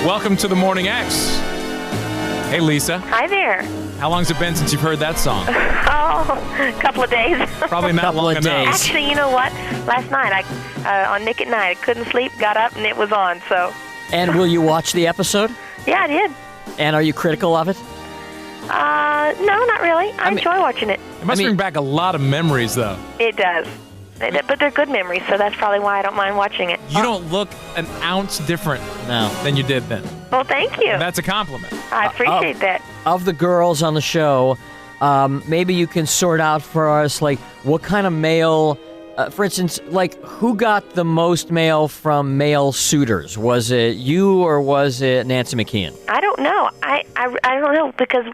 Welcome to the Morning X. Hey, Lisa. Hi there. How long's it been since you've heard that song? Oh, a couple of days. Probably not long enough. Actually, you know what? Last night, on Nick at Night, I couldn't sleep, got up, and it was on, so. And will you watch the episode? Yeah, I did. And are you critical of it? No, not really. I enjoy watching it. It must bring back a lot of memories, though. It does. But they're good memories, so that's probably why I don't mind watching it. You don't look an ounce different than you did then. Well, thank you. That's a compliment. I appreciate that. Of the girls on the show, maybe you can sort out for us, like, what kind of male, for instance, like, who got the most mail from male suitors? Was it you or was it Nancy McKeon? I don't know. I don't know because,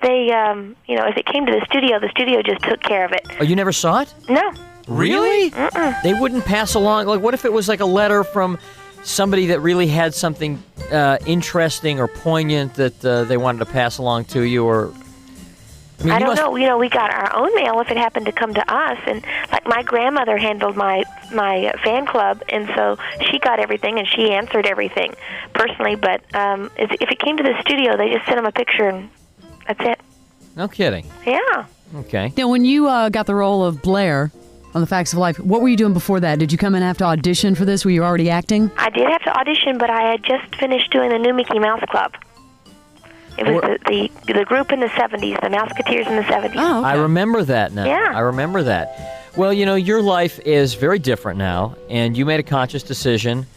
they, if it came to the studio just took care of it. Oh, you never saw it? No. Really? Mm-mm. They wouldn't pass along, like, what if it was like a letter from somebody that really had something interesting or poignant that they wanted to pass along to you, or... I don't know. We got our own mail if it happened to come to us, and like my grandmother handled my fan club, and so she got everything and she answered everything personally. But if it came to the studio, they just sent them a picture, and that's it. No kidding. Yeah. Okay. Now, when you got the role of Blair on The Facts of Life, what were you doing before that? Did you come in and have to audition for this? Were you already acting? I did have to audition, but I had just finished doing the new Mickey Mouse Club. It was the group in the 70s, the Mouseketeers in the 70s. Oh, okay. I remember that now. Yeah. I remember that. Well, your life is very different now, and you made a conscious decision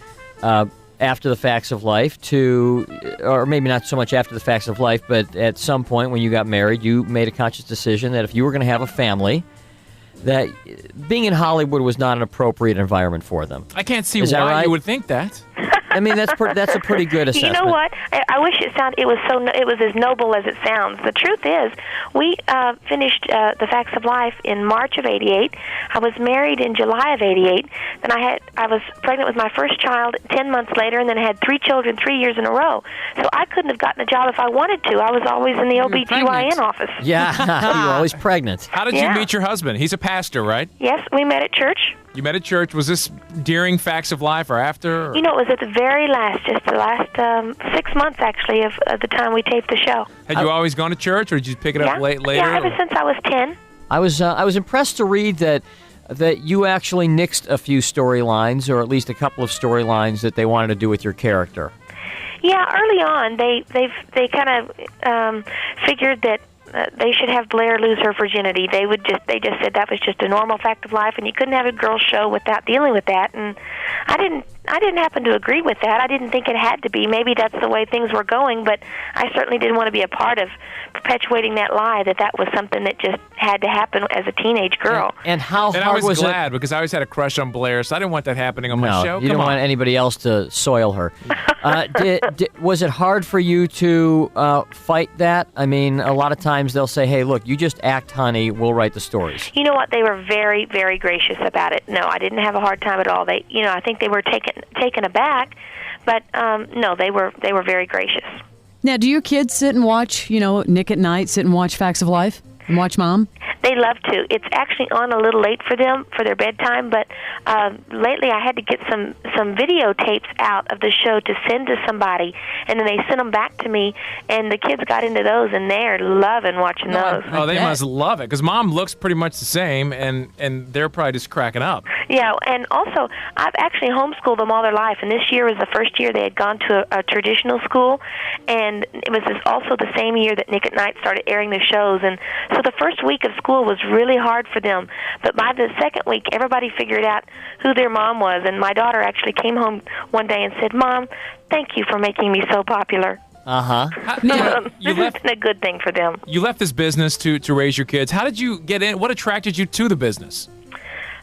after The Facts of Life or maybe not so much after The Facts of Life, but at some point when you got married, you made a conscious decision that if you were going to have a family, that being in Hollywood was not an appropriate environment for them. I can't see Is that why right? you would think that. I mean, that's a pretty good assessment. You know what? I wish it was as noble as it sounds. The truth is, we finished The Facts of Life in March of '88. I was married in July of '88. Then I was pregnant with my first child 10 months later, and then I had 3 children 3 years in a row. So I couldn't have gotten a job if I wanted to. I was always in the OBGYN office. Yeah, you were always pregnant. How did you meet your husband? He's a pastor, right? Yes, we met at church. You met at church. Was this during Facts of Life or after? Or? It was at the very last, just the last 6 months, actually, of the time we taped the show. Had you always gone to church, or did you pick it up later? Yeah, ever since I was 10. I was impressed to read that you actually nixed a few storylines, or at least a couple of storylines that they wanted to do with your character. Yeah, early on, they kind of figured that they should have Blair lose her virginity. They just said that was just a normal fact of life, and you couldn't have a girls' show without dealing with that. And I didn't happen to agree with that. I didn't think it had to be. Maybe that's the way things were going, but I certainly didn't want to be a part of perpetuating that lie that was something that just had to happen as a teenage girl. And how hard I was it? glad because I always had a crush on Blair, so I didn't want that happening on my show. You didn't want anybody else to soil her. Was it hard for you to fight that? I mean, a lot of times they'll say, hey, look, you just act, honey, we'll write the stories. You know what? They were very, very gracious about it. No, I didn't have a hard time at all. I think they were taken aback, but no, they were very gracious. Now, do your kids sit and watch, Nick at Night, sit and watch Facts of Life and watch Mom? They love to. It's actually on a little late for them for their bedtime, but lately I had to get some videotapes out of the show to send to somebody, and then they sent them back to me, and the kids got into those, and they're loving watching those. Oh, they must love it, because Mom looks pretty much the same, and they're probably just cracking up. Yeah, and also, I've actually homeschooled them all their life, and this year was the first year they had gone to a traditional school, and it was also the same year that Nick at Night started airing the shows, and so the first week of school was really hard for them, but by the second week, everybody figured out who their mom was, and my daughter actually came home one day and said, Mom, thank you for making me so popular. It's been a good thing for them. You left this business to raise your kids. How did you get in? What attracted you to the business?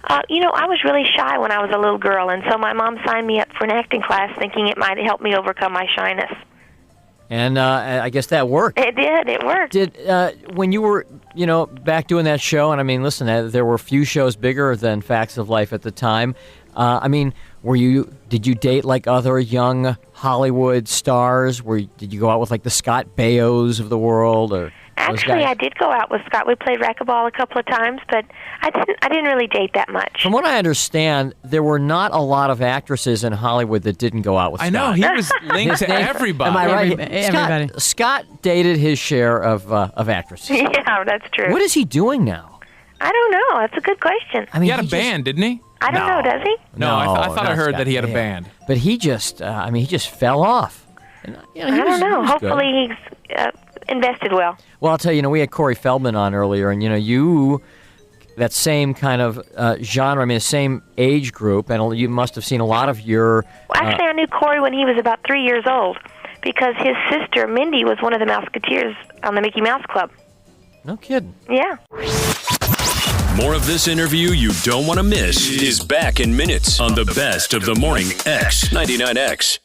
I was really shy when I was a little girl, and so my mom signed me up for an acting class thinking it might help me overcome my shyness. And I guess that worked. It did. It worked. When you were, back doing that show, and I mean, listen, there were few shows bigger than Facts of Life at the time. Did you date like other young Hollywood stars? Did you go out with like the Scott Baios of the world, or? Actually, guys? I did go out with Scott. We played racquetball a couple of times, but I didn't really date that much. From what I understand, there were not a lot of actresses in Hollywood that didn't go out with Scott. I know, he was linked to everybody. Am I right? Everybody. Scott dated his share of actresses. Yeah, that's true. What is he doing now? I don't know. That's a good question. I mean, He had a band, didn't he? I don't know. Does he? No, I thought I not heard Scott that he had a Baio. band. But he just, he just fell off. And, he I don't was know. good. Hopefully he's invested well. Well, I'll tell you, we had Corey Feldman on earlier, and that same kind of genre, the same age group, and you must have seen a lot of your. Well, actually, I knew Corey when he was about 3 years old because his sister Mindy was one of the Mouseketeers on the Mickey Mouse Club. No kidding. Yeah. More of this interview you don't want to miss is back in minutes on the best of the morning X 99X.